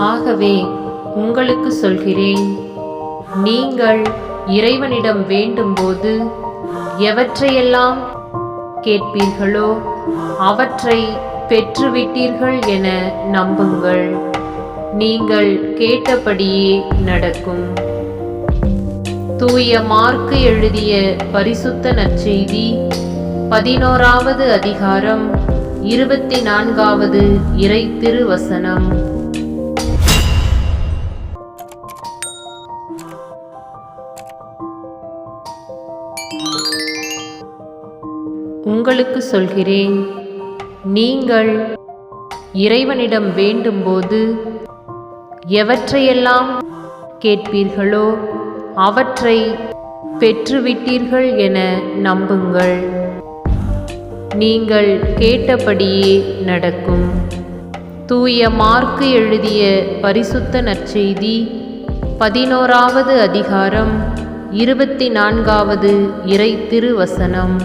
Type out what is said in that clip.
ஆகவே உங்களுக்கு சொல்கிறேன், நீங்கள் இறைவனிடம் வேண்டும்போது எவற்றையெல்லாம் கேட்பீர்களோ அவற்றை பெற்றுவிட்டீர்கள் என நம்புங்கள். நீங்கள் கேட்டபடியே நடக்கும். தூய மார்க்கு எழுதிய பரிசுத்த நற்செய்தி 11வது அதிகாரம் 24வது இறை திருவசனம். உங்களுக்கு சொல்கிறேன், நீங்கள் இறைவனிடம் வேண்டும்போது எவற்றையெல்லாம் கேட்பீர்களோ அவற்றை பெற்றுவிட்டீர்கள் என நம்புங்கள். நீங்கள் கேட்டபடியே நடக்கும். தூய மார்க்கு எழுதிய பரிசுத்த நற்செய்தி 11வது அதிகாரம் 24வது இறை திருவசனம்.